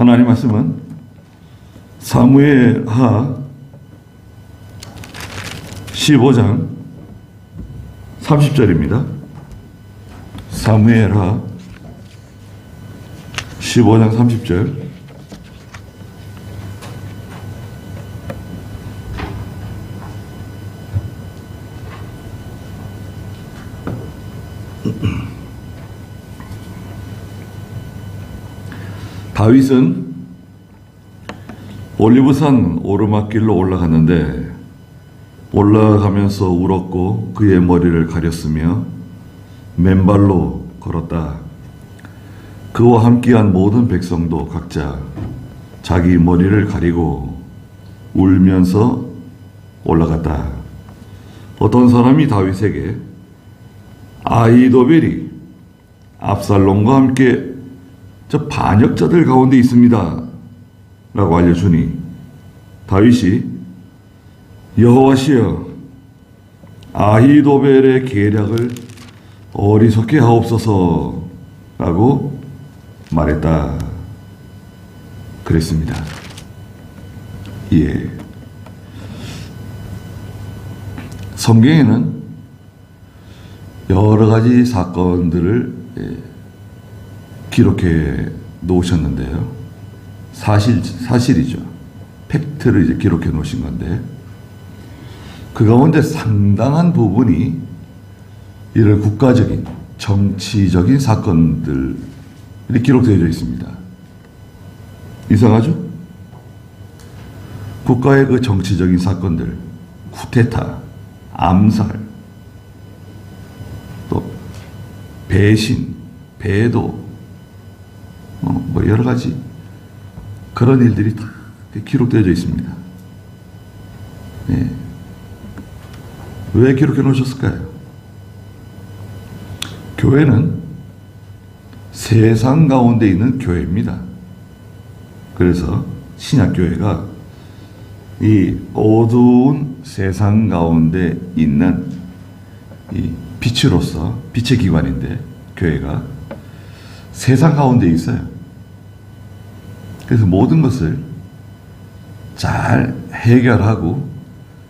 하나님 말씀은 사무엘하 15장 30절입니다. 사무엘하 15장 30절. 다윗은 올리브산 오르막길로 올라갔는데 올라가면서 울었고 그의 머리를 가렸으며 맨발로 걸었다. 그와 함께한 모든 백성도 각자 자기 머리를 가리고 울면서 올라갔다. 어떤 사람이 다윗에게 아히도벨이 압살롬과 함께 저 반역자들 가운데 있습니다 라고 알려주니 다윗이 여호와시여 아히도벨의 계략을 어리석게 하옵소서 라고 말했다 그랬습니다. 예. 성경에는 여러 가지 사건들을 기록해 놓으셨는데요. 사실이죠. 팩트를 이제 기록해 놓으신 건데, 그 가운데 상당한 부분이 이런 국가적인, 정치적인 사건들이 기록되어 있습니다. 이상하죠? 국가의 그 정치적인 사건들, 쿠데타, 암살, 또 배신, 배도, 뭐 여러 가지 그런 일들이 다 기록되어 있습니다. 예. 왜 기록해 놓으셨을까요? 교회는 세상 가운데 있는 교회입니다. 그래서 신약교회가 이 어두운 세상 가운데 있는 이 빛으로서 빛의 기관인데, 교회가 세상 가운데 있어요. 그래서 모든 것을 잘 해결하고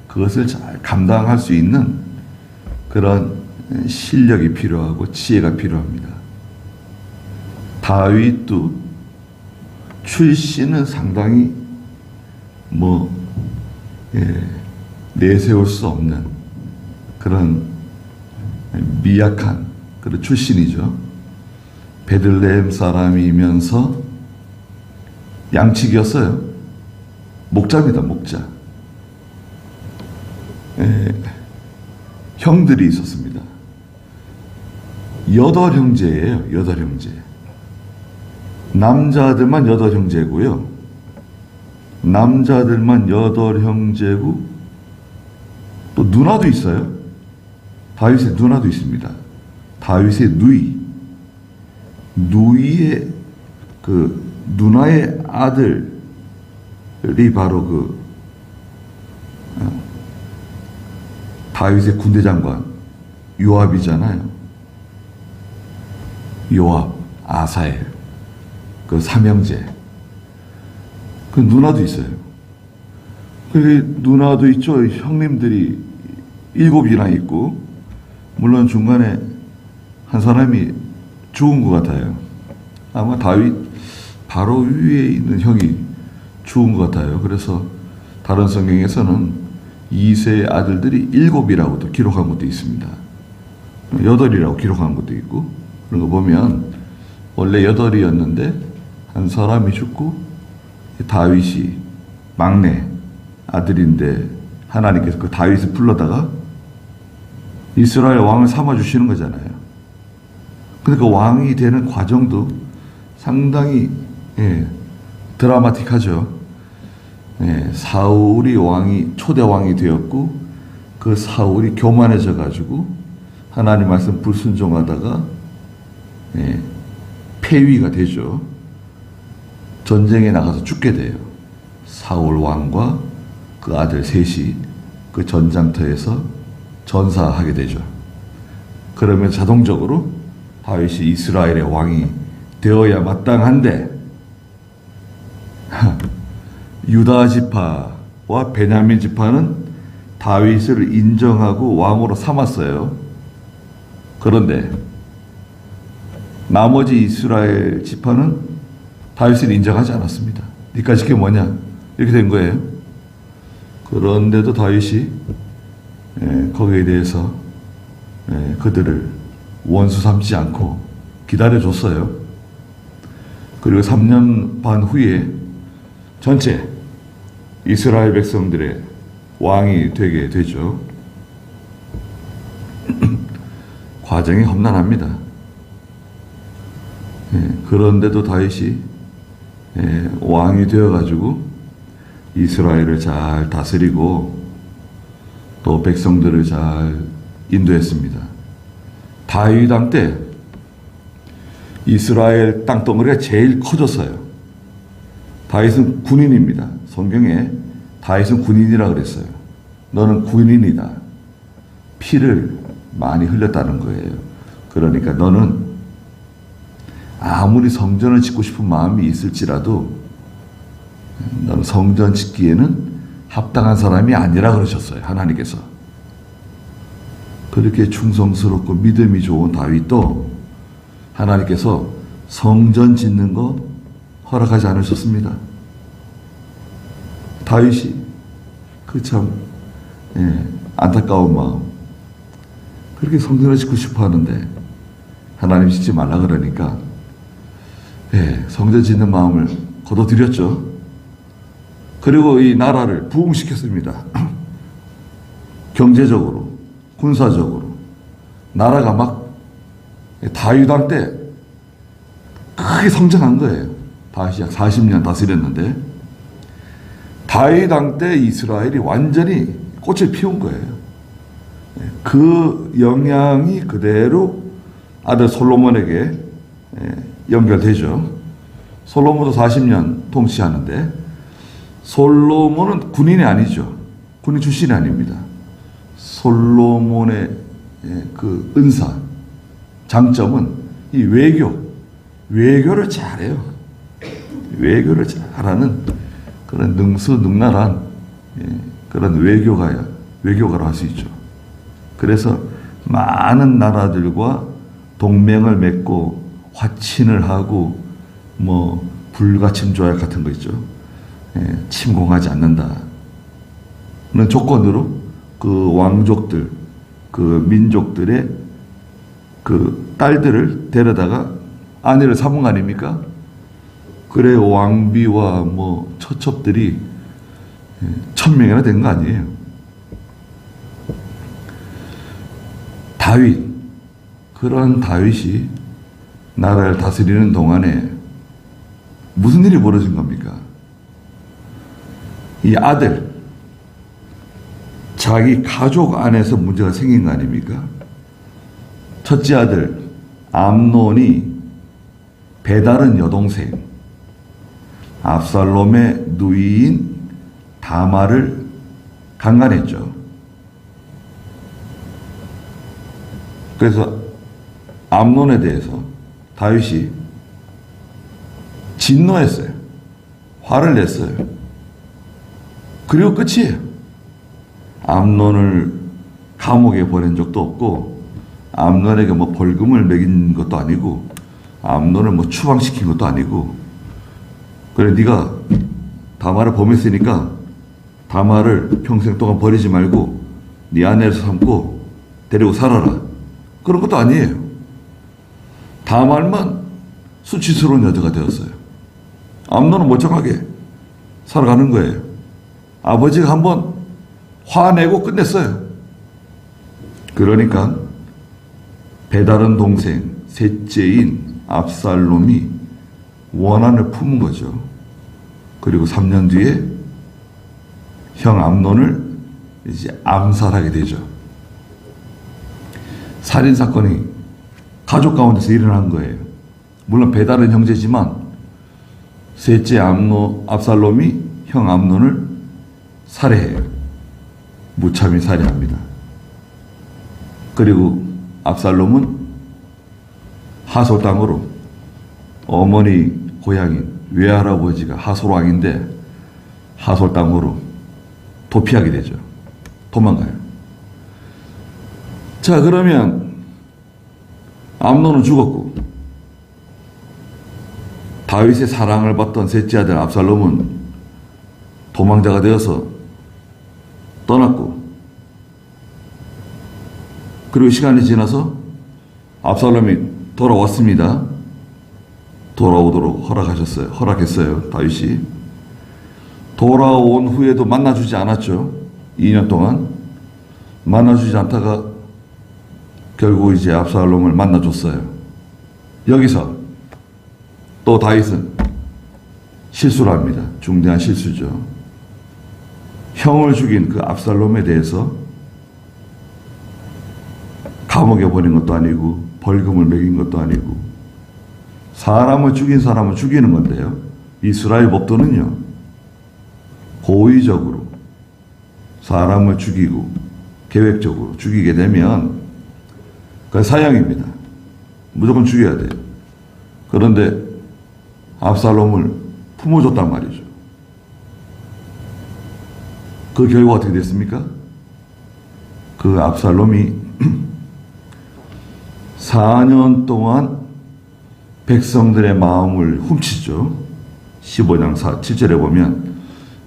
그것을 잘 감당할 수 있는 그런 실력이 필요하고 지혜가 필요합니다. 다윗도 출신은 상당히 내세울 수 없는 그런 미약한 그런 출신이죠. 베들레헴 사람이면서 양치기였어요. 목자입니다, 목자. 형들이 있었습니다. 8형제예요, 8형제. 남자들만 8형제고요. 남자들만 8형제고, 또 누나도 있어요. 다윗의 누나도 있습니다. 다윗의 누이의 그 누나의 아들이 바로 그 다윗의 군대 장관 요압이잖아요. 요압, 아사엘, 그 삼형제. 그 누나도 있어요. 그 누나도 있죠. 형님들이 7이나 있고, 물론 중간에 한 사람이 죽은 것 같아요. 아마 다윗 바로 위에 있는 형이 죽은 것 같아요. 그래서 다른 성경에서는 2세의 아들들이 7이라고도 기록한 것도 있습니다. 8이라고 기록한 것도 있고, 그런 거 보면 원래 8이었는데 한 사람이 죽고 다윗이 막내 아들인데 하나님께서 그 다윗을 불러다가 이스라엘 왕을 삼아주시는 거잖아요. 근데 그 왕이 되는 과정도 상당히 드라마틱하죠. 사울이 초대 왕이 되었고, 그 사울이 교만해져 가지고 하나님 말씀 불순종하다가 폐위가 되죠. 전쟁에 나가서 죽게 돼요. 사울 왕과 그 아들 셋이 그 전장터에서 전사하게 되죠. 그러면 자동적으로 다윗이 이스라엘의 왕이 되어야 마땅한데 유다 지파와 베냐민 지파는 다윗을 인정하고 왕으로 삼았어요. 그런데 나머지 이스라엘 지파는 다윗을 인정하지 않았습니다. 니까짓 게 뭐냐? 이렇게 된 거예요. 그런데도 다윗이 거기에 대해서 그들을 원수 삼지 않고 기다려줬어요. 그리고 3년 반 후에 전체 이스라엘 백성들의 왕이 되게 되죠. 과정이 험난합니다. 그런데도 다윗이 왕이 되어가지고 이스라엘을 잘 다스리고 또 백성들을 잘 인도했습니다. 다윗 왕 때 이스라엘 땅덩어리가 제일 커졌어요. 다윗은 군인입니다. 성경에 다윗은 군인이라 그랬어요. 너는 군인이다. 피를 많이 흘렸다는 거예요. 그러니까 너는 아무리 성전을 짓고 싶은 마음이 있을지라도 너는 성전 짓기에는 합당한 사람이 아니라 그러셨어요. 하나님께서. 그렇게 충성스럽고 믿음이 좋은 다윗도 하나님께서 성전 짓는 거 허락하지 않으셨습니다. 다윗이 그 참 안타까운 마음, 그렇게 성전을 짓고 싶어 하는데 하나님 짓지 말라 그러니까 성전 짓는 마음을 거둬들였죠. 그리고 이 나라를 부흥시켰습니다. 경제적으로, 군사적으로. 나라가 막 다윗 왕 때 크게 성장한 거예요. 다윗이 약 40년 다스렸는데 다윗 왕 때 이스라엘이 완전히 꽃을 피운 거예요. 그 영향이 그대로 아들 솔로몬에게 연결되죠. 솔로몬도 40년 통치하는데 솔로몬은 군인이 아니죠. 군인 출신이 아닙니다. 솔로몬의 그 은사, 장점은 이 외교를 잘해요. 외교를 잘하는 그런 능수능란한 그런 외교가로 할 수 있죠. 그래서 많은 나라들과 동맹을 맺고 화친을 하고 뭐 불가침 조약 같은 거 있죠. 침공하지 않는다는 조건으로 그 왕족들, 그 민족들의 그 딸들을 데려다가 아내를 삼은 거 아닙니까? 그래 왕비와 뭐 처첩들이 1000명이나 된 거 아니에요. 다윗, 그런 다윗이 나라를 다스리는 동안에 무슨 일이 벌어진 겁니까? 이 아들, 자기 가족 안에서 문제가 생긴 거 아닙니까? 첫째 아들 암논이 배다른 여동생 압살롬의 누이인 다말을 강간했죠. 그래서 암논에 대해서 다윗이 진노했어요. 화를 냈어요. 그리고 끝이에요. 암논을 감옥에 보낸 적도 없고 암논에게 뭐 벌금을 매긴 것도 아니고 암논을 뭐 추방시킨 것도 아니고 그래 네가 다말을 범했으니까 다말을 평생 동안 버리지 말고 네 아내를 삼고 데리고 살아라. 그런 것도 아니에요. 다말만 수치스러운 여자가 되었어요. 암논은 멀쩡하게 살아가는 거예요. 아버지가 한번 화내고 끝냈어요. 그러니까 배다른 동생 셋째인 압살롬이 원한을 품은 거죠. 그리고 3년 뒤에 형 암논을 이제 암살하게 되죠. 살인사건이 가족 가운데서 일어난 거예요. 물론 배다른 형제지만 셋째 압살롬이 형 암논을 살해해요. 무참히 살해합니다. 그리고 압살롬은 하솔 땅으로 어머니 고향인 외할아버지가 하솔왕인데 하솔 땅으로 도피하게 되죠. 도망가요. 자, 그러면 암논은 죽었고 다윗의 사랑을 받던 셋째 아들 압살롬은 도망자가 되어서 떠났고, 그리고 시간이 지나서 압살롬이 돌아왔습니다. 돌아오도록 허락했어요. 다윗이. 돌아온 후에도 만나주지 않았죠. 2년 동안 만나주지 않다가 결국 이제 압살롬을 만나줬어요. 여기서 또 다윗은 실수를 합니다. 중대한 실수죠. 형을 죽인 그 압살롬에 대해서 감옥에 보낸 것도 아니고 벌금을 매긴 것도 아니고, 사람을 죽인 사람을 죽이는 건데요. 이스라엘 법도는요, 고의적으로 사람을 죽이고 계획적으로 죽이게 되면 그게 사형입니다. 무조건 죽여야 돼요. 그런데 압살롬을 품어줬단 말이죠. 그 결과 어떻게 됐습니까? 그 압살롬이 4년 동안 백성들의 마음을 훔치죠. 15장 7절에 보면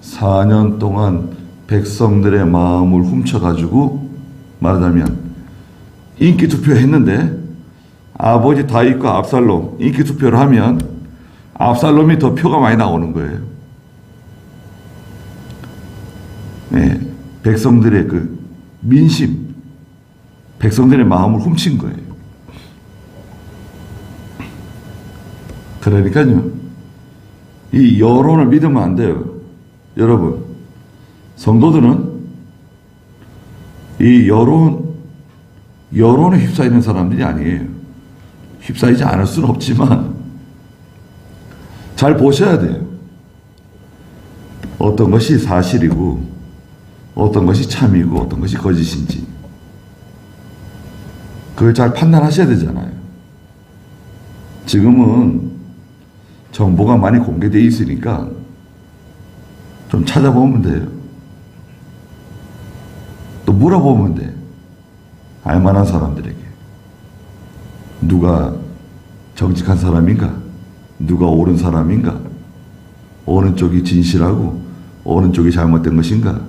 4년 동안 백성들의 마음을 훔쳐가지고, 말하자면 인기 투표했는데 아버지 다윗과 압살롬 인기 투표를 하면 압살롬이 더 표가 많이 나오는 거예요. 네, 백성들의 그 민심, 백성들의 마음을 훔친 거예요. 그러니까요, 이 여론을 믿으면 안 돼요. 여러분, 성도들은 이 여론에 휩싸이는 사람들이 아니에요. 휩싸이지 않을 수는 없지만 잘 보셔야 돼요. 어떤 것이 사실이고 어떤 것이 참이고 어떤 것이 거짓인지 그걸 잘 판단하셔야 되잖아요. 지금은 정보가 많이 공개되어 있으니까 좀 찾아보면 돼요. 또 물어보면 돼. 알만한 사람들에게. 누가 정직한 사람인가? 누가 옳은 사람인가? 어느 쪽이 진실하고 어느 쪽이 잘못된 것인가?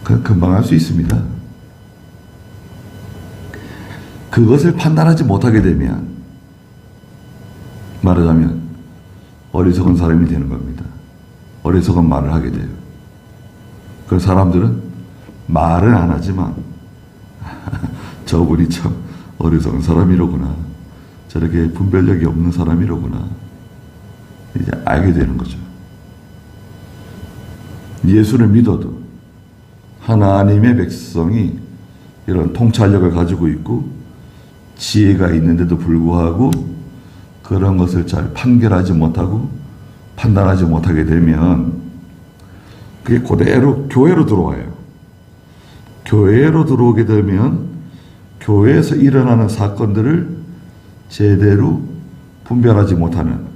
그건 금방 알 수 있습니다. 그것을 판단하지 못하게 되면 말하자면 어리석은 사람이 되는 겁니다. 어리석은 말을 하게 돼요. 그 사람들은 말은 안 하지만 저분이 참 어리석은 사람이로구나, 저렇게 분별력이 없는 사람이로구나, 이제 알게 되는 거죠. 예수를 믿어도 하나님의 백성이 이런 통찰력을 가지고 있고 지혜가 있는데도 불구하고 그런 것을 잘 판결하지 못하고 판단하지 못하게 되면 그게 그대로 교회로 들어와요. 교회로 들어오게 되면 교회에서 일어나는 사건들을 제대로 분별하지 못하는,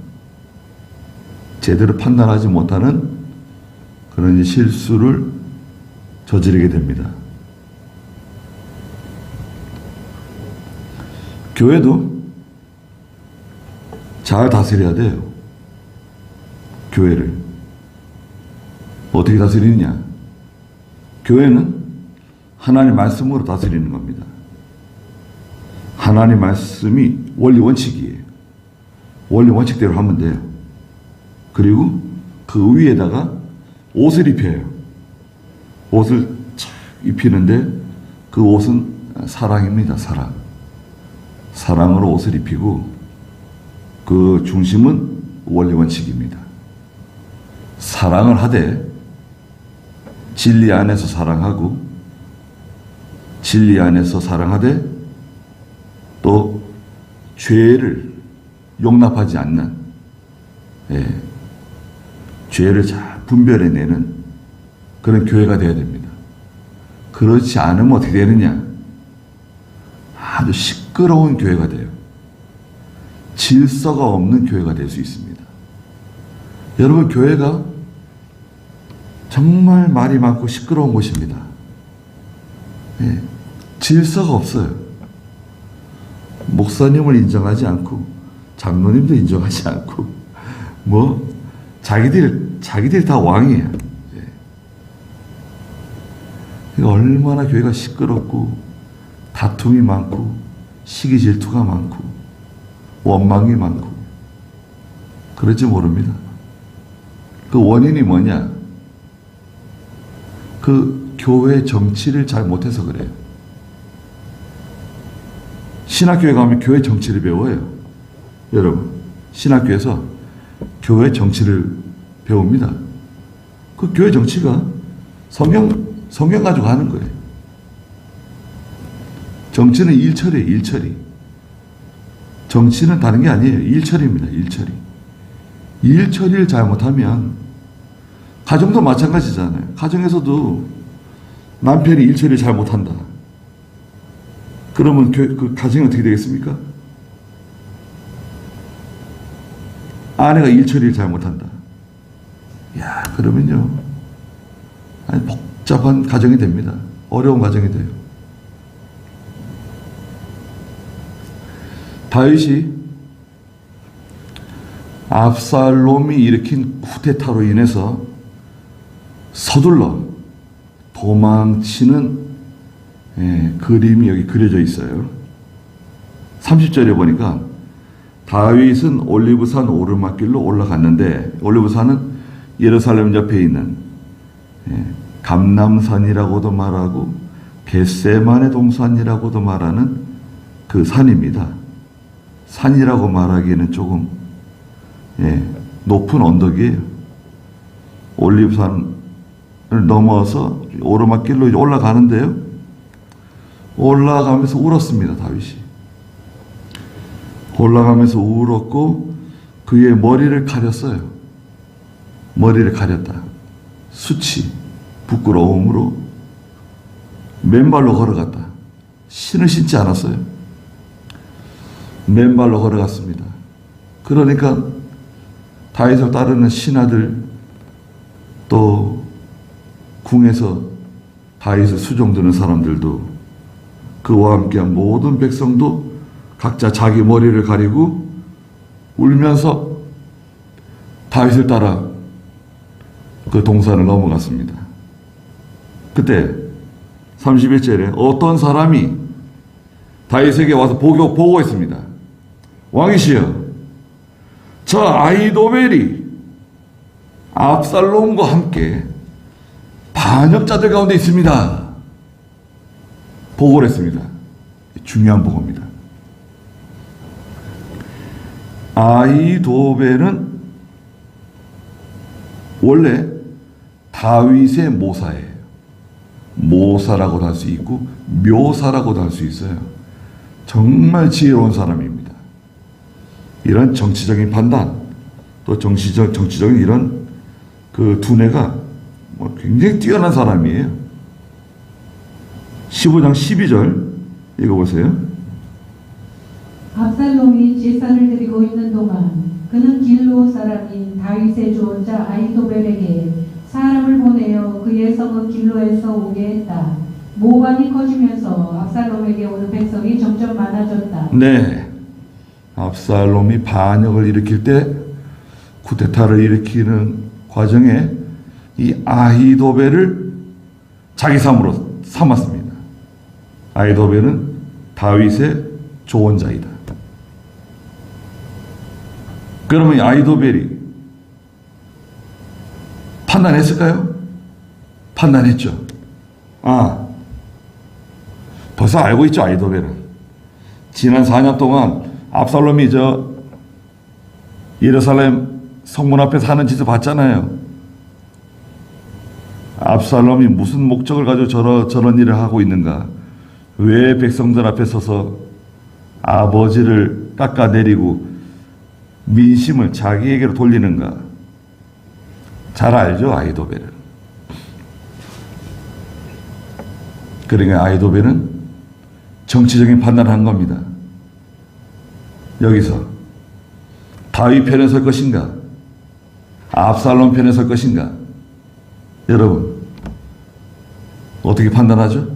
제대로 판단하지 못하는 그런 실수를 저지르게 됩니다. 교회도 잘 다스려야 돼요. 교회를 어떻게 다스리느냐? 교회는 하나님 말씀으로 다스리는 겁니다. 하나님 말씀이 원리 원칙이에요. 원리 원칙대로 하면 돼요. 그리고 그 위에다가 옷을 입혀요. 옷을 착 입히는데 그 옷은 사랑입니다. 사랑. 사랑으로 옷을 입히고 그 중심은 원리 원칙입니다. 사랑을 하되 진리 안에서 사랑하고 진리 안에서 사랑하되 또 죄를 용납하지 않는, 죄를 잘 분별해내는 그런 교회가 되어야 됩니다. 그렇지 않으면 어떻게 되느냐? 아주 시끄러운 교회가 돼요. 질서가 없는 교회가 될 수 있습니다. 여러분, 교회가 정말 말이 많고 시끄러운 곳입니다. 예, 질서가 없어요. 목사님을 인정하지 않고 장로님도 인정하지 않고 뭐 자기들이 다 왕이에요. 예. 얼마나 교회가 시끄럽고 다툼이 많고 시기 질투가 많고 원망이 많고 그럴지 모릅니다. 그 원인이 뭐냐? 그 교회 정치를 잘 못해서 그래요. 신학교에 가면 교회 정치를 배워요. 여러분, 신학교에서 교회 정치를 배웁니다. 그 교회 정치가 성경 가지고 하는 거예요. 정치는 일처리예요, 일처리. 정치는 다른 게 아니에요. 일처리입니다, 일처리. 일처리를 잘못하면, 가정도 마찬가지잖아요. 가정에서도 남편이 일처리를 잘못한다. 그러면 그 가정이 어떻게 되겠습니까? 아내가 일처리를 잘못한다. 야, 그러면요. 아니, 복잡한 가정이 됩니다. 어려운 가정이 돼요. 다윗이 압살롬이 일으킨 쿠데타로 인해서 서둘러 도망치는 그림이 여기 그려져 있어요. 30절에 보니까 다윗은 올리브산 오르막길로 올라갔는데, 올리브산은 예루살렘 옆에 있는 감람산이라고도 말하고 겟세만의 동산이라고도 말하는 그 산입니다. 산이라고 말하기에는 조금 높은 언덕이에요. 올리브산을 넘어서 오르막길로 올라가는데요. 올라가면서 울었습니다, 다윗이. 올라가면서 울었고 그의 머리를 가렸어요. 머리를 가렸다. 수치, 부끄러움으로 맨발로 걸어갔다. 신을 신지 않았어요. 맨발로 걸어갔습니다. 그러니까 다윗을 따르는 신하들, 또 궁에서 다윗을 수종드는 사람들도, 그와 함께한 모든 백성도 각자 자기 머리를 가리고 울면서 다윗을 따라 그 동산을 넘어갔습니다. 그때 31절에 어떤 사람이 다윗에게 와서 보고했습니다. 왕이시여, 저 아히도벨이 압살롬과 함께 반역자들 가운데 있습니다. 보고를 했습니다. 중요한 보고입니다. 아히도벨은 원래 다윗의 모사예요. 모사라고도 할 수 있고 묘사라고도 할 수 있어요. 정말 지혜로운 사람입니다. 이런 정치적인 판단, 또 정치적인 이런 그 두뇌가 굉장히 뛰어난 사람이에요. 15장 12절 읽어보세요. 압살롬이 제사를 드리고 있는 동안 그는 길로 사람인 다윗의 조언자 아히도벨에게 사람을 보내어 그의 성읍 길로에서 오게 했다. 모반이 커지면서 압살롬에게 오는 백성이 점점 많아졌다. 네, 압살롬이 반역을 일으킬 때, 쿠데타를 일으키는 과정에 이 아히도벨을 자기 사람으로 삼았습니다. 아히도벨은 다윗의 조언자이다. 그러면 아히도벨이 판단했을까요? 판단했죠. 벌써 알고 있죠, 아히도벨은. 지난 4년 동안 압살롬이 예루살렘 성문 앞에서 하는 짓을 봤잖아요. 압살롬이 무슨 목적을 가지고 저런 일을 하고 있는가? 왜 백성들 앞에 서서 아버지를 깎아내리고 민심을 자기에게로 돌리는가? 잘 알죠, 아히도벨은. 그러니까 아히도벨은 정치적인 판단을 한 겁니다. 여기서 다윗 편에 설 것인가? 압살롬 편에 설 것인가? 여러분, 어떻게 판단하죠?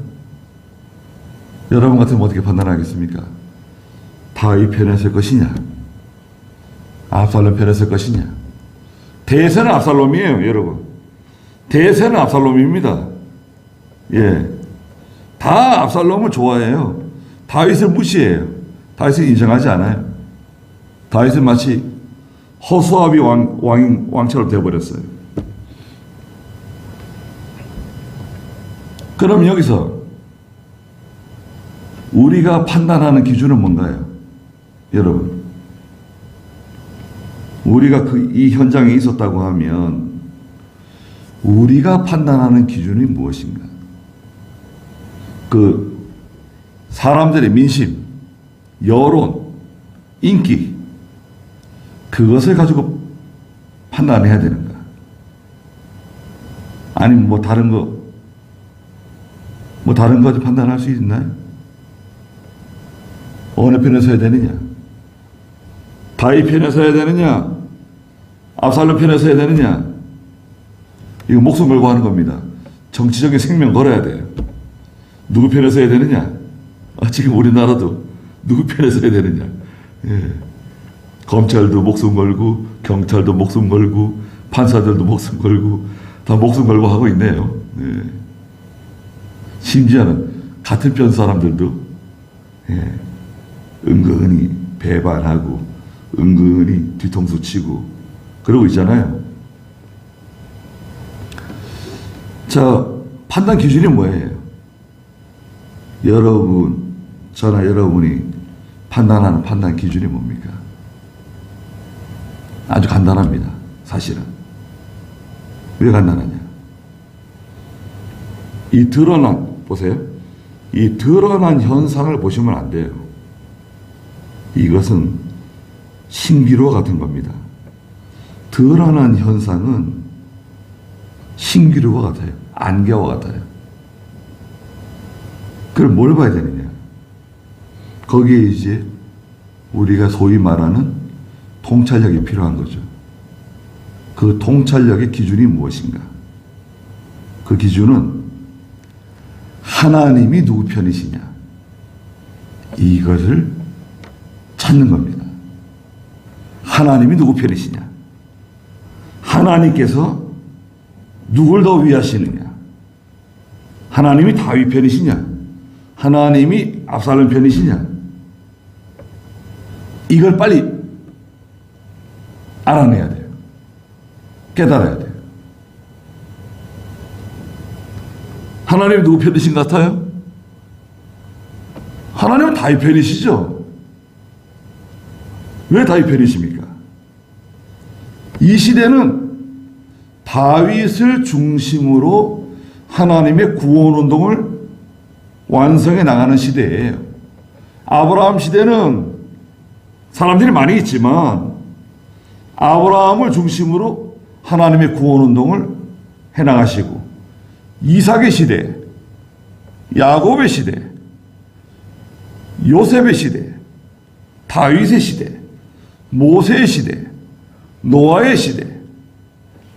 여러분 같으면 어떻게 판단하겠습니까? 다윗 편에 설 것이냐? 압살롬 편에 설 것이냐? 대세는 압살롬이에요, 여러분. 대세는 압살롬입니다. 예. 다 압살롬을 좋아해요. 다윗을 무시해요. 다윗을 인정하지 않아요. 다윗은 마치 허수아비 왕처럼 되어버렸어요. 그럼 여기서 우리가 판단하는 기준은 뭔가요? 여러분, 우리가 이 현장에 있었다고 하면 우리가 판단하는 기준이 무엇인가? 그 사람들의 민심, 여론, 인기, 그것을 가지고 판단해야 되는가? 아니면 뭐 다른 거 판단할 수 있나요? 어느 편에 서야 되느냐? 다윗 편에 서야 되느냐? 압살롬 편에 서야 되느냐? 이거 목숨 걸고 하는 겁니다. 정치적인 생명 걸어야 돼요. 누구 편에 서야 되느냐? 지금 우리나라도 누구 편에 서야 되느냐? 예. 검찰도 목숨 걸고, 경찰도 목숨 걸고, 판사들도 목숨 걸고, 다 목숨 걸고 하고 있네요. 예. 심지어는 같은 편 사람들도 예. 은근히 배반하고, 은근히 뒤통수 치고, 그러고 있잖아요. 자, 판단 기준이 뭐예요? 여러분, 저나 여러분이 판단하는 판단 기준이 뭡니까? 아주 간단합니다. 사실은. 왜 간단하냐? 보세요. 이 드러난 현상을 보시면 안 돼요. 이것은 신기루와 같은 겁니다. 드러난 현상은 신기루와 같아요. 안개와 같아요. 그럼 뭘 봐야 되느냐? 거기에 이제 우리가 소위 말하는 통찰력이 필요한 거죠. 그 통찰력의 기준이 무엇인가? 그 기준은 하나님이 누구 편이시냐? 이것을 찾는 겁니다. 하나님이 누구 편이시냐? 하나님께서 누굴 더 위하시느냐? 하나님이 다윗 편이시냐? 하나님이 압살롬 편이시냐? 이걸 빨리 알아내야 돼요. 깨달아야 돼요. 하나님이 누구 편이신 것 같아요? 하나님은 다윗 편이시죠? 왜 다윗 편이십니까? 이 시대는 다윗을 중심으로 하나님의 구원운동을 완성해 나가는 시대예요. 아브라함 시대는 사람들이 많이 있지만 아브라함을 중심으로 하나님의 구원운동을 해나가시고, 이삭의 시대, 야곱의 시대, 요셉의 시대, 다윗의 시대, 모세의 시대, 노아의 시대,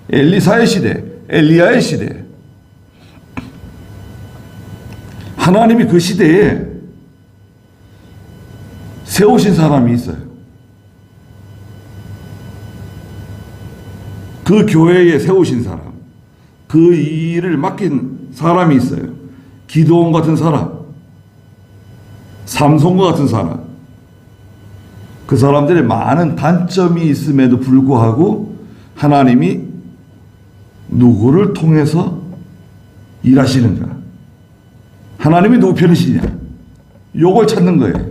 엘리사의 시대, 엘리야의 시대, 하나님이 그 시대에 세우신 사람이 있어요. 그 교회에 세우신 사람, 그 일을 맡긴 사람이 있어요. 기드온 같은 사람, 삼손과 같은 사람. 그 사람들의 많은 단점이 있음에도 불구하고 하나님이 누구를 통해서 일하시는가? 하나님이 누구 편이시냐? 요걸 찾는 거예요.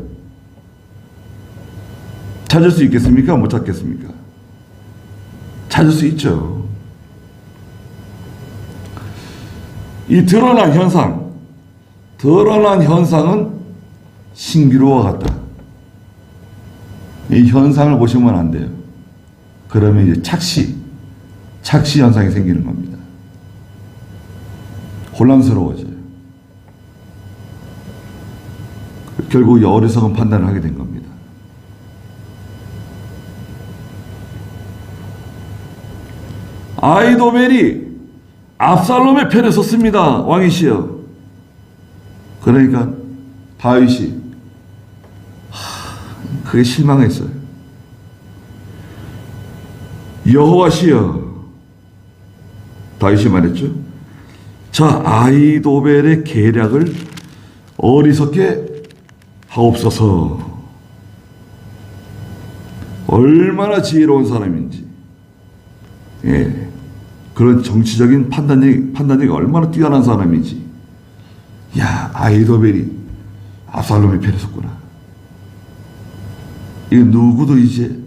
찾을 수 있겠습니까? 못 찾겠습니까? 찾을 수 있죠. 이 드러난 현상은 신기루와 같다. 이 현상을 보시면 안 돼요. 그러면 이제 착시 현상이 생기는 겁니다. 혼란스러워져요. 결국 어리석은 판단을 하게 된 겁니다. 아히도벨이 압살롬의 편에 섰습니다. 왕이시여. 그러니까 다윗이 그게 실망했어요. 여호와시여, 다윗이 말했죠. 자, 아히도벨의 계략을 어리석게 하옵소서. 얼마나 지혜로운 사람인지, 예, 그런 정치적인 판단력이 얼마나 뛰어난 사람인지. 야, 아히도벨이 압살롬의 편에 섰구나. 이거 누구도 이제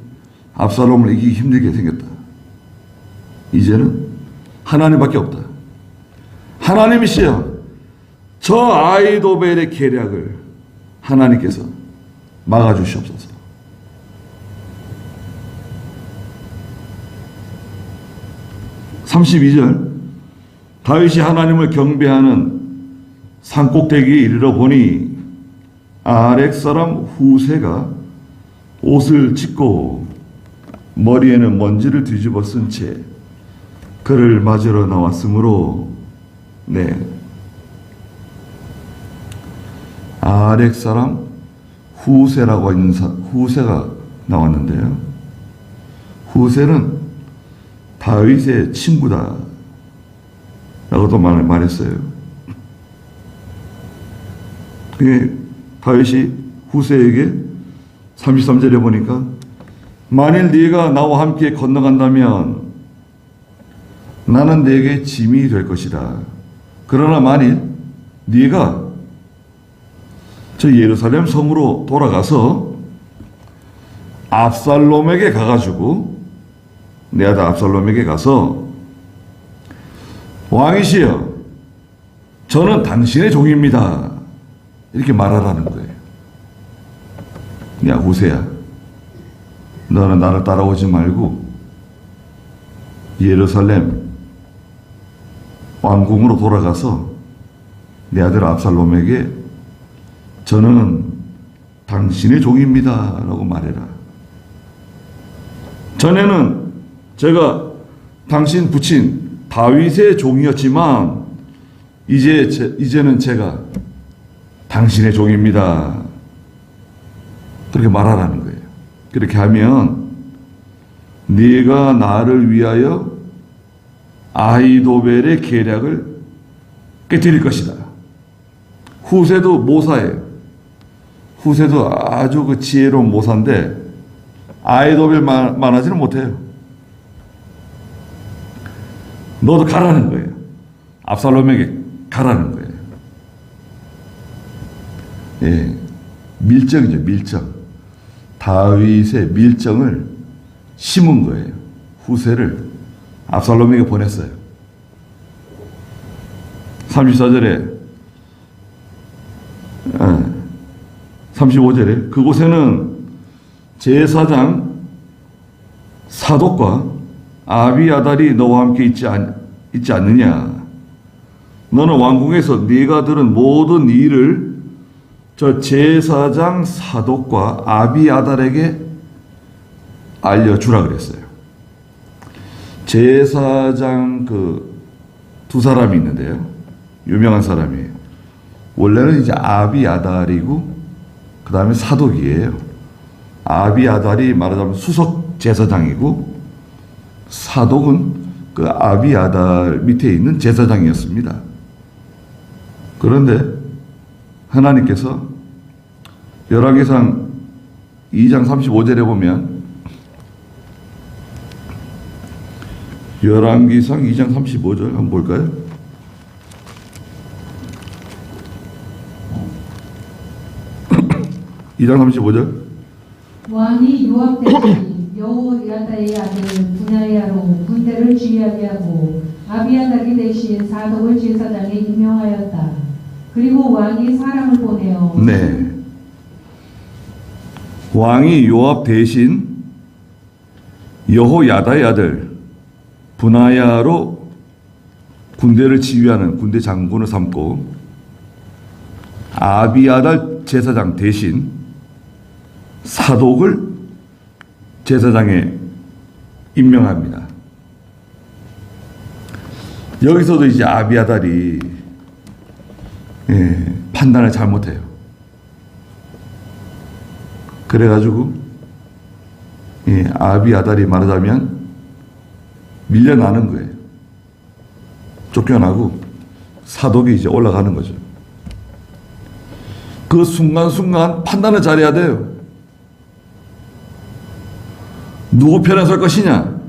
압살롬을 이기기 힘들게 생겼다. 이제는 하나님밖에 없다. 하나님이시여, 저 아히도벨의 계략을 하나님께서 막아주시옵소서. 32절, 다윗이 하나님을 경배하는 산꼭대기에 이르러 보니 아렉 사람 후세가 옷을 찢고 머리에는 먼지를 뒤집어 쓴 채 그를 맞으러 나왔으므로, 네, 아렉 사람 후세라고 하는 후세가 나왔는데요. 후세는 다윗의 친구다 라고도 말했어요. 다윗이 후세에게 33절에 보니까 만일 네가 나와 함께 건너간다면 나는 네게 짐이 될 것이다. 그러나 만일 네가 저 예루살렘 성으로 돌아가서 압살롬에게 가가지고, 내 아들 압살롬에게 가서 왕이시여, 저는 당신의 종입니다, 이렇게 말하라는 거예요. 야, 후세야, 너는 나를 따라오지 말고 예루살렘 왕궁으로 돌아가서 내 아들 압살롬에게 저는 당신의 종입니다 라고 말해라. 전에는 제가 당신 부친 다윗의 종이었지만 이제는 제가 당신의 종입니다, 그렇게 말하라는 거예요. 그렇게 하면 네가 나를 위하여 아히도벨의 계략을 깨뜨릴 것이다. 후세도 모사예요. 후세도 아주 그 지혜로운 모사인데 아히도벨만 하지는 못해요. 너도 가라는 거예요. 압살롬에게 가라는 거예요. 예, 밀정이죠, 밀정. 다윗의 밀정을 심은 거예요. 후세를 압살롬에게 보냈어요. 34절에 35절에 그곳에는 제사장 사독과 아비아달이 너와 함께 있지 않느냐. 너는 왕궁에서 네가 들은 모든 일을 저 제사장 사독과 아비아달에게 알려주라 그랬어요. 제사장 그 두 사람이 있는데요, 유명한 사람이에요. 원래는 이제 아비아달이고 그 다음에 사독이에요. 아비아달이 말하자면 수석 제사장이고 사독은 그 아비아달 밑에 있는 제사장이었습니다. 그런데 하나님께서 열왕기상 2장 35절에 보면, 열왕기상 2장 35절 한번 볼까요? (2장 35절) 왕이 요압 대신 여호야다의 아들 분야야로 군대를 지휘하게 하고 아비아달이 대신 사독을 제사장에 임명하였다. 그리고 왕이 사람을 보내어, 네, 왕이 요압 대신 여호야다의 아들 분하야로 군대를 지휘하는 군대 장군을 삼고 아비아달 제사장 대신 사독을 제사장에 임명합니다. 여기서도 이제 아비아달이 판단을 잘못해요. 그래가지고 아비아달이 말하자면 밀려나는 거예요. 쫓겨나고 사독이 이제 올라가는 거죠. 그 순간순간 판단을 잘해야 돼요. 누구 편에 설 것이냐?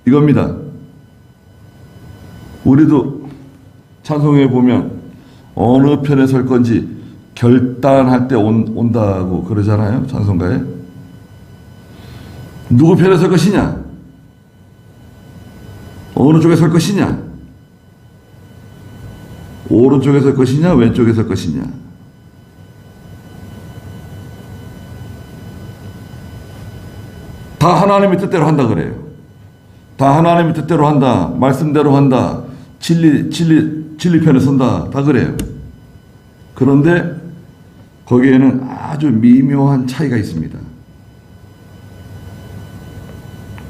이겁니다. 우리도 찬송에 보면 어느 편에 설 건지 결단할 때 온다고 그러잖아요. 찬송가에. 누구 편에 설 것이냐? 어느 쪽에 설 것이냐? 오른쪽에 설 것이냐? 왼쪽에 설 것이냐? 다 하나님의 뜻대로 한다 그래요. 다 하나님의 뜻대로 한다. 말씀대로 한다. 진리 편에 선다. 다 그래요. 그런데 거기에는 아주 미묘한 차이가 있습니다.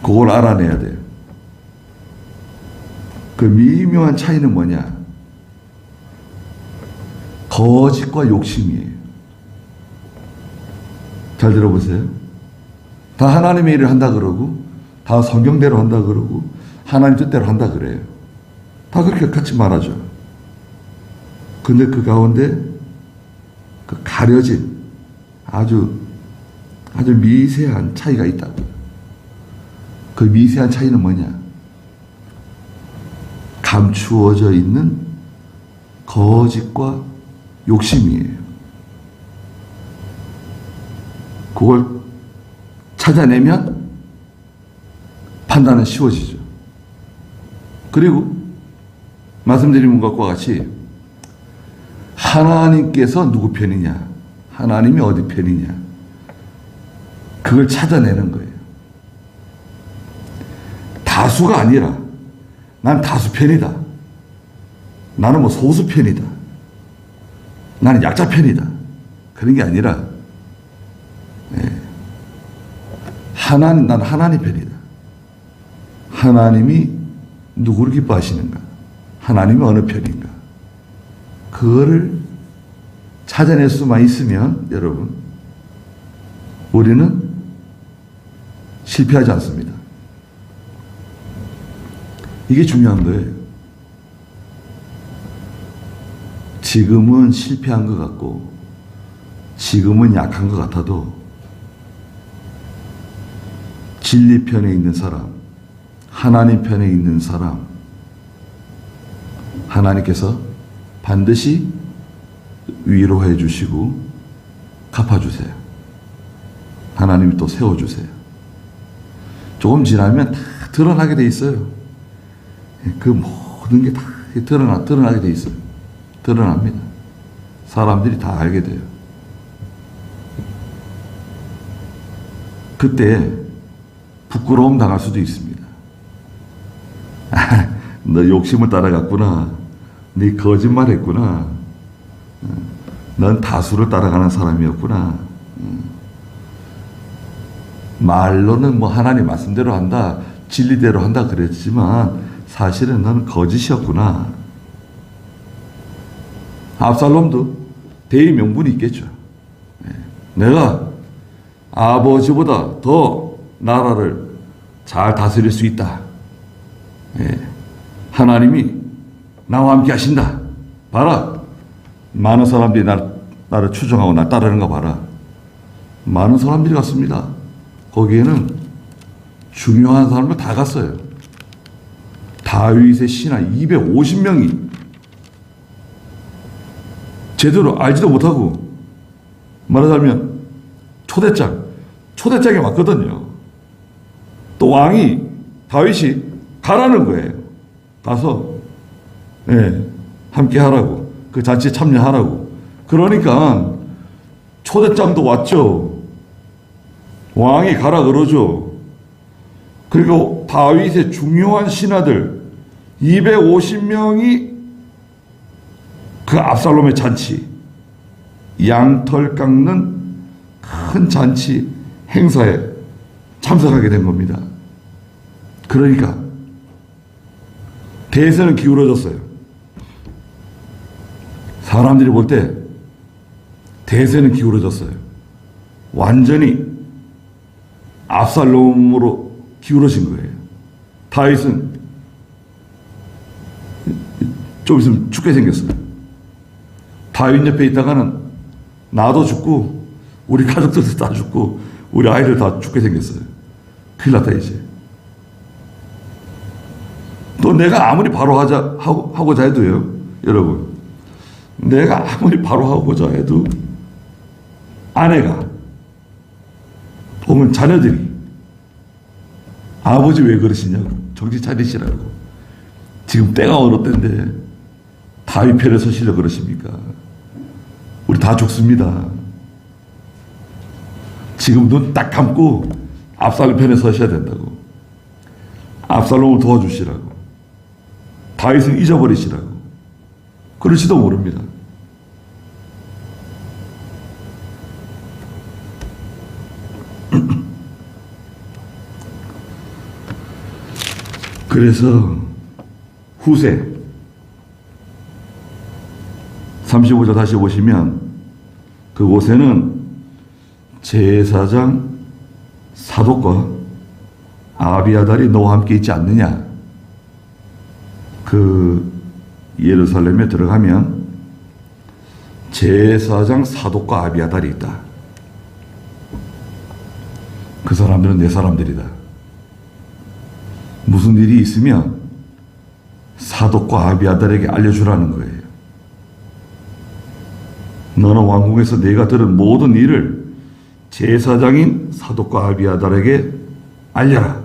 그걸 알아내야 돼요. 그 미묘한 차이는 뭐냐? 거짓과 욕심이에요. 잘 들어보세요. 다 하나님의 일을 한다 그러고 다 성경대로 한다 그러고 하나님 뜻대로 한다 그래요. 다 그렇게 같이 말하죠. 근데 그 가운데 그 가려진 아주 미세한 차이가 있다고요. 그 미세한 차이는 뭐냐? 감추어져 있는 거짓과 욕심이에요. 그걸 찾아내면 판단은 쉬워지죠. 그리고 말씀드린 것과 같이 하나님께서 누구 편이냐, 하나님이 어디 편이냐, 그걸 찾아내는 거예요. 다수가 아니라 난 다수 편이다. 나는 뭐 소수 편이다. 나는 약자 편이다. 그런 게 아니라 난 하나님 편이다. 하나님이 누구를 기뻐하시는가? 하나님이 어느 편인가? 그거를 찾아낼 수만 있으면 여러분, 우리는 실패하지 않습니다. 이게 중요한 거예요. 지금은 실패한 것 같고 지금은 약한 것 같아도 진리 편에 있는 사람, 하나님 편에 있는 사람, 하나님께서 반드시 위로해 주시고 갚아주세요. 하나님이 또 세워주세요. 조금 지나면 다 드러나게 돼 있어요. 그 모든 게 다 드러나게 돼 있어요. 드러납니다. 사람들이 다 알게 돼요. 그때 부끄러움 당할 수도 있습니다. 너 욕심을 따라갔구나. 네 거짓말 했구나. 넌 다수를 따라가는 사람이었구나. 말로는 뭐 하나님 말씀대로 한다, 진리대로 한다 그랬지만 사실은 넌 거짓이었구나. 압살롬도 대의 명분이 있겠죠. 내가 아버지보다 더 나라를 잘 다스릴 수 있다. 하나님이 나와 함께 하신다. 봐라. 많은 사람들이 나를 추종하고 날 따르는 거 봐라. 많은 사람들이 갔습니다. 거기에는 중요한 사람들 다 갔어요. 다윗의 신하 250명이 제대로 알지도 못하고, 말하자면 초대장이 왔거든요. 또 왕이 다윗이 가라는 거예요. 가서 함께 하라고, 그 잔치에 참여하라고. 그러니까 초대장도 왔죠. 왕이 가라 그러죠. 그리고 다윗의 중요한 신하들 250명이 그 압살롬의 잔치, 양털 깎는 큰 잔치 행사에 참석하게 된 겁니다. 그러니까 대세는 기울어졌어요. 사람들이 볼 때 대세는 기울어졌어요. 완전히 압살롬으로 기울어진 거예요. 다윗은 좀 있으면 죽게 생겼어요. 다윗 옆에 있다가는 나도 죽고 우리 가족들도 다 죽고 우리 아이들 다 죽게 생겼어요. 큰일 났다 이제. 또 내가 아무리 바로 하고자 해도요, 여러분, 내가 아무리 바로 하고자 해도 아내가 혹은 자녀들이 아버지 왜 그러시냐고, 정신 차리시라고, 지금 때가 어느 때인데 다윗 편에 서시려고 그러십니까? 우리 다 죽습니다. 지금 눈 딱 감고 압살롬 편에 서셔야 된다고. 압살롬을 도와주시라고. 다윗을 잊어버리시라고. 그럴지도 모릅니다. 그래서 후세 35절 다시 보시면 그곳에는 제사장 사독과 아비아달이 너와 함께 있지 않느냐. 그 예루살렘에 들어가면 제사장 사독과 아비아달이 있다. 그 사람들은 내 사람들이다. 무슨 일이 있으면 사독과 아비아달에게 알려주라는 거예요. 너는 왕궁에서 내가 들은 모든 일을 제사장인 사독과 아비아달에게 알려라.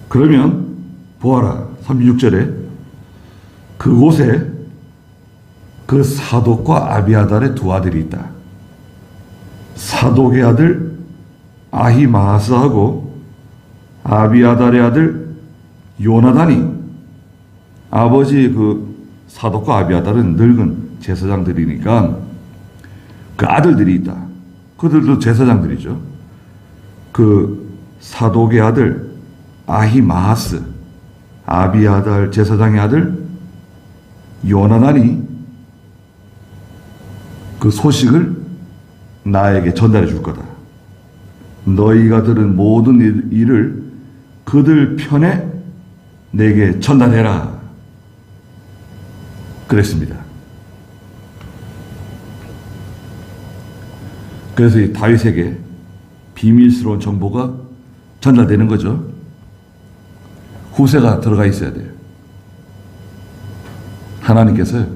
그러면 보아라. 36절에 그곳에 그 사독과 아비아달의 두 아들이 있다. 사독의 아들 아히마아스하고 아비아달의 아들 요나단이, 아버지 그 사독과 아비아달은 늙은 제사장들이니까 그 아들들이 있다. 그들도 제사장들이죠. 그 사독의 아들 아히마아스, 아비아달 제사장의 아들 요나단이 그 소식을 나에게 전달해 줄 거다. 너희가 들은 모든 일을 그들 편에 내게 전달해라. 그랬습니다. 그래서 이 다윗에게 비밀스러운 정보가 전달되는 거죠. 후세가 들어가 있어야 돼요. 하나님께서요,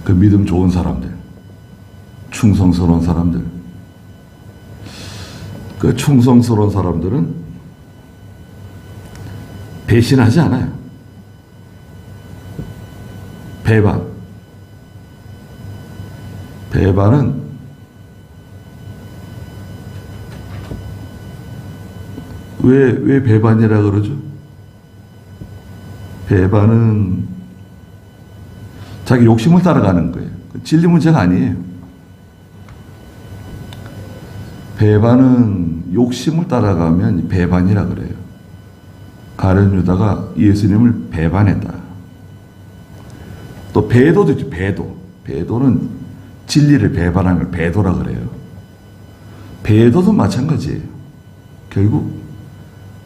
그 믿음 좋은 사람들, 충성스러운 사람들, 그 충성스러운 사람들은 배신하지 않아요. 배반은 왜 배반이라 그러죠? 배반은 자기 욕심을 따라가는 거예요. 진리 문제가 아니에요. 배반은 욕심을 따라가면 배반이라 그래요. 가룟 유다가 예수님을 배반했다. 또 배도도 있죠. 배도는 진리를 배반하는 걸 배도라 그래요. 배도도 마찬가지예요. 결국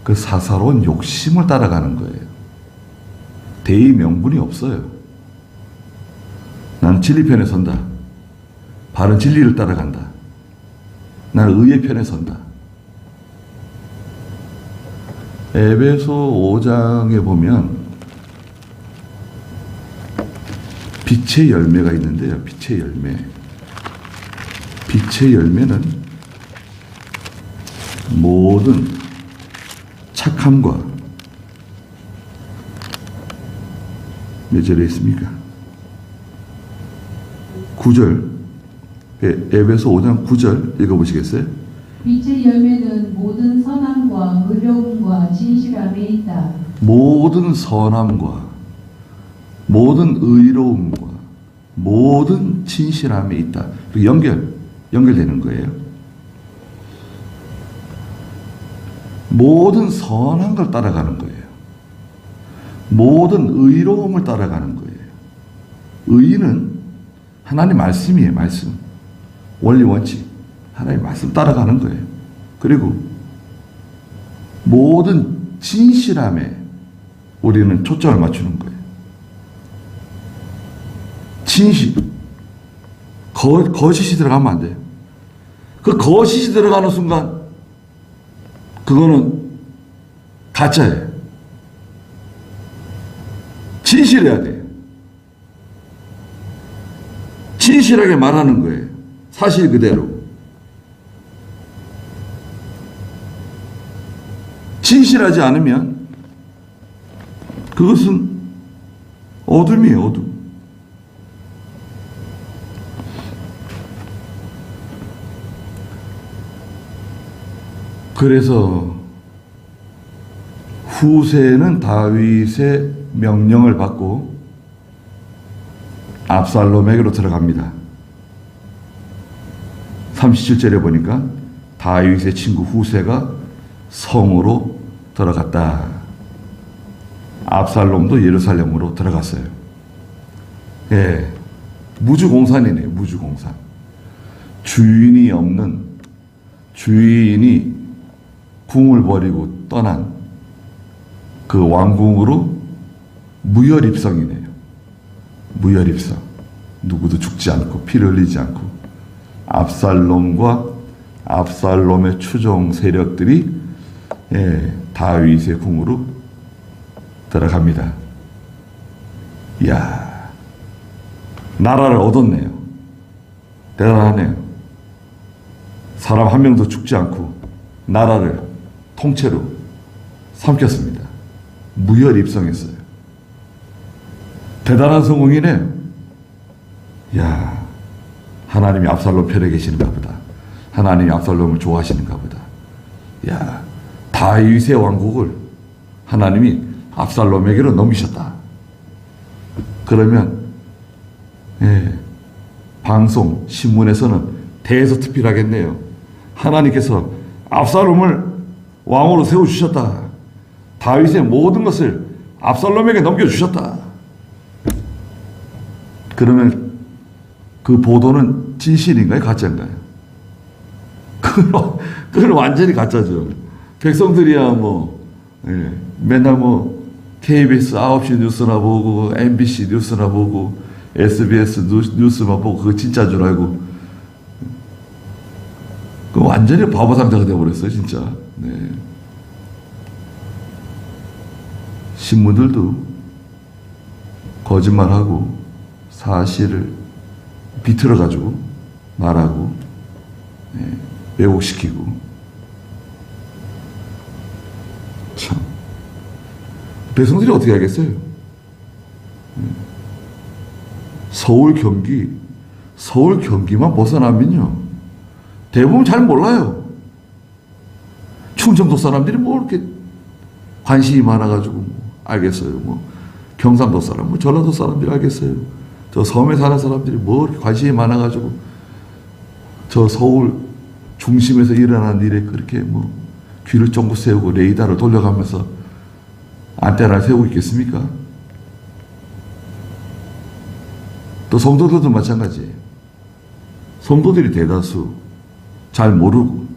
그 사사로운 욕심을 따라가는 거예요. 대의 명분이 없어요. 나는 진리 편에 선다. 바른 진리를 따라간다. 나는 의의 편에 선다. 에베소 5장에 보면 빛의 열매가 있는데요. 빛의 열매. 빛의 열매는 모든 착함과, 몇 절에 있습니까? 9절. 에베소 5장 9절 읽어보시겠어요? 빛의 열매는 모든 선함과 의로움과 진실함에 있다. 모든 선함과 모든 의로움과 모든 진실함에 있다. 연결되는 거예요. 모든 선한 걸 따라가는 거예요. 모든 의로움을 따라가는 거예요. 의는 하나님 말씀이에요. 말씀. 원리 원칙. 하나님 말씀 따라가는 거예요. 그리고 모든 진실함에 우리는 초점을 맞추는 거예요. 진실. 거짓이 들어가면 안 돼요. 그 거짓이 들어가는 순간 그거는 가짜예요. 진실해야 돼요. 진실하게 말하는 거예요. 사실 그대로. 진실하지 않으면 그것은 어둠이에요. 어둠. 그래서 후세는 다윗의 명령을 받고 압살롬에게로 들어갑니다. 37절에 보니까 다윗의 친구 후세가 성으로 들어갔다. 압살롬도 예루살렘으로 들어갔어요. 예, 무주공산이네요. 무주공산. 주인이 없는, 주인이 궁을 버리고 떠난 그 왕궁으로 무혈입성이네요. 무혈입성. 누구도 죽지 않고 피를 흘리지 않고 압살롬과 압살롬의 추종 세력들이 다윗의 궁으로 들어갑니다. 이야, 나라를 얻었네요. 대단하네요. 사람 한 명도 죽지 않고 나라를 통째로 삼켰습니다. 무혈입성했어요. 대단한 성공이네요. 야, 하나님이 압살롬 편에 계시는가 보다. 하나님이 압살롬을 좋아하시는가 보다. 야, 다윗의 왕국을 하나님이 압살롬에게로 넘기셨다. 그러면 방송, 신문에서는 대서특필하겠네요. 하나님께서 압살롬을 왕으로 세워주셨다. 다윗의 모든 것을 압살롬에게 넘겨주셨다. 그러면 그 보도는 진실인가요? 가짜인가요? 그건 완전히 가짜죠. 백성들이야 맨날 KBS 9시 뉴스나 보고 MBC 뉴스나 보고 SBS 뉴스만 보고 그거 진짜인 줄 알고 그 완전히 바보 상자가 되어버렸어요. 진짜. 네. 신문들도 거짓말하고 사실을 비틀어가지고 말하고 왜곡시키고 참 백성들이 어떻게 하겠어요? 서울 경기만 벗어나면요 대부분 잘 몰라요. 충청도 사람들이 이렇게 관심이 많아가지고 알겠어요. 경상도 사람, 전라도 사람들이 알겠어요. 저 섬에 사는 사람들이 이렇게 관심이 많아가지고 저 서울 중심에서 일어나는 일에 그렇게 귀를 쫑긋 세우고 레이더를 돌려가면서 안테나를 세우고 있겠습니까? 또 성도들도 마찬가지예요. 성도들이 대다수 잘 모르고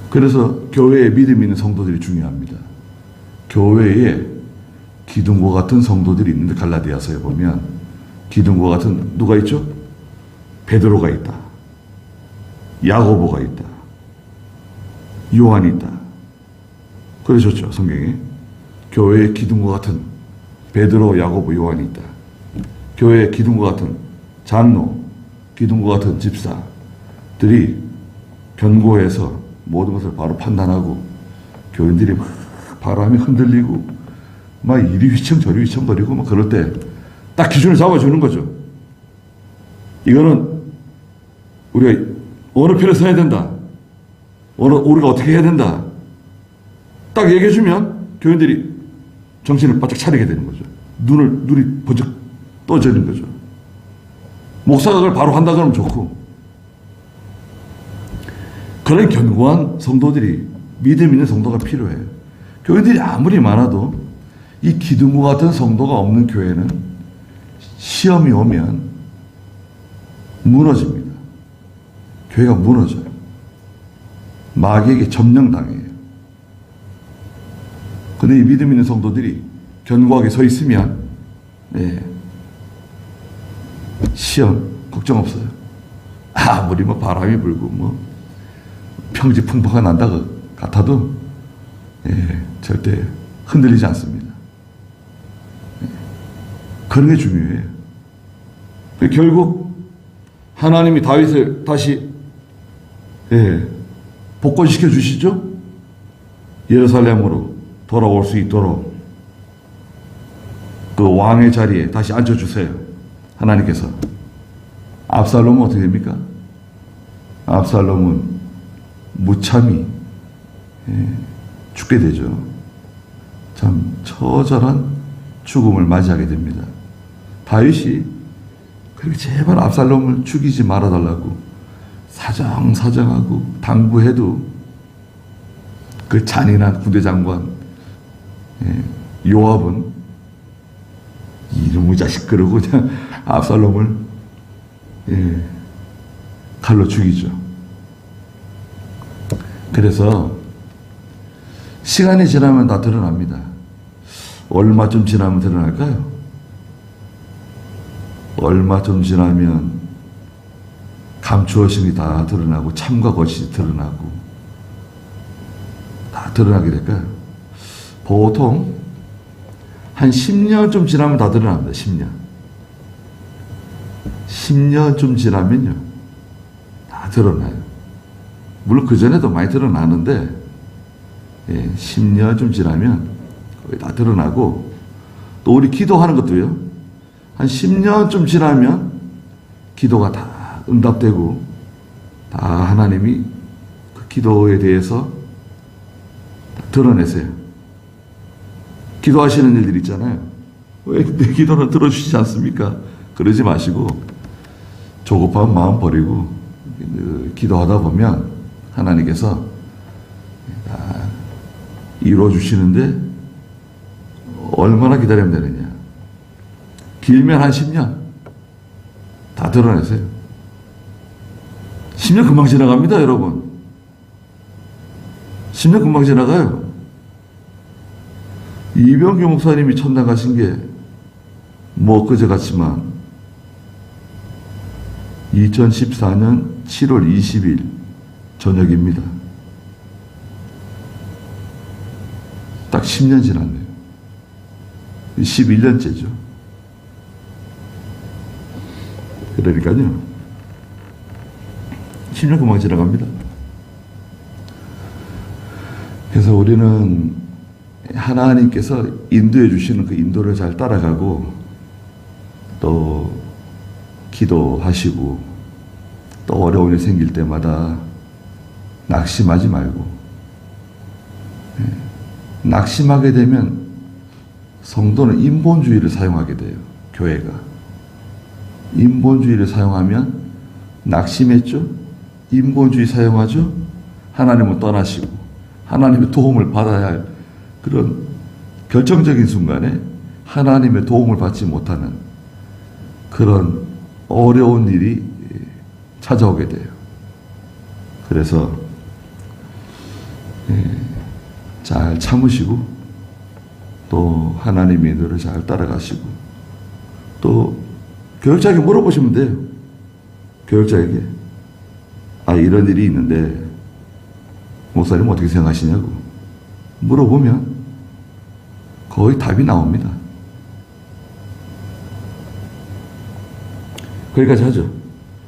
그래서 교회에 믿음 있는 성도들이 중요합니다. 교회에 기둥과 같은 성도들이 있는데 갈라디아서에 보면 기둥과 같은 누가 있죠? 베드로가 있다. 야고보가 있다. 요한이 있다. 그러셨죠, 성경에. 교회의 기둥과 같은 베드로, 야고보, 요한이 있다. 교회의 기둥과 같은 장로, 기둥과 같은 집사들이 견고해서 모든 것을 바로 판단하고 교인들이 막 바람에 흔들리고 막 이리 휘청 저리 휘청거리고 막 그럴 때 딱 기준을 잡아주는 거죠. 이거는 우리가 어느 편에 서야 된다. 우리가 어떻게 해야 된다. 딱 얘기해주면 교인들이 정신을 바짝 차리게 되는 거죠. 눈이 번쩍 떠지는 거죠. 목사가 그걸 바로 한다 그러면 좋고, 그런 견고한 성도들이, 믿음 있는 성도가 필요해요. 교인들이 아무리 많아도 이 기둥과 같은 성도가 없는 교회는 시험이 오면 무너집니다. 교회가 무너져요. 마귀에게 점령당해요. 근데 이 믿음 있는 성도들이 견고하게 서 있으면 시험 걱정 없어요. 아무리 뭐 바람이 불고 뭐 평지풍파가 난다 같아도 절대 흔들리지 않습니다. 그런 게 중요해요. 결국 하나님이 다윗을 다시 복권시켜 주시죠. 예루살렘으로 돌아올 수 있도록 그 왕의 자리에 다시 앉혀주세요. 하나님께서. 압살롬은 어떻게 됩니까? 압살롬은 무참히 죽게 되죠. 참 처절한 죽음을 맞이하게 됩니다. 다윗이 그렇게 제발 압살롬을 죽이지 말아달라고 사정하고 당부해도 그 잔인한 군대장관 요압은 이놈의 자식 그러고 그냥 압살롬을 칼로 죽이죠. 그래서 시간이 지나면 다 드러납니다. 얼마쯤 지나면 드러날까요? 얼마쯤 지나면 감추어심이 다 드러나고 참과 거짓이 드러나고 다 드러나게 될까요? 보통 한 10년쯤 지나면 다 드러납니다. 10년. 10년쯤 지나면요. 다 드러나요. 물론 그전에도 많이 드러나는데 10년쯤 지나면 거의 다 드러나고 또 우리 기도하는 것도요. 한 10년쯤 지나면 기도가 다 응답되고 다 하나님이 그 기도에 대해서 드러내세요. 기도하시는 일들 있잖아요. 왜 내 기도는 들어주시지 않습니까? 그러지 마시고 조급한 마음 버리고 기도하다 보면 하나님께서 다 이루어주시는데 얼마나 기다리면 되느냐. 길면 한 10년 다 드러내세요. 10년 금방 지나갑니다, 여러분. 10년 금방 지나가요. 이병규 목사님이 천당 가신 게 뭐 엊그제 같지만 2014년 7월 20일 저녁입니다. 딱 10년 지났네요. 11년째죠. 그러니까요. 10년 금방 지나갑니다. 그래서 우리는 하나님께서 인도해 주시는 그 인도를 잘 따라가고 또 기도하시고 또 어려운 일 생길 때마다 낙심하지 말고 낙심하게 되면 성도는 인본주의를 사용하게 돼요. 교회가. 인본주의를 사용하면 낙심했죠? 인본주의 사용하죠? 하나님은 떠나시고 하나님의 도움을 받아야 할 그런 결정적인 순간에 하나님의 도움을 받지 못하는 그런 어려운 일이 찾아오게 돼요. 그래서 잘 참으시고 또 하나님의 인도를 잘 따라가시고 또 교역자에게 물어보시면 돼요. 교역자에게 이런 일이 있는데 목사님 어떻게 생각하시냐고 물어보면 거의 답이 나옵니다. 거기까지 하죠.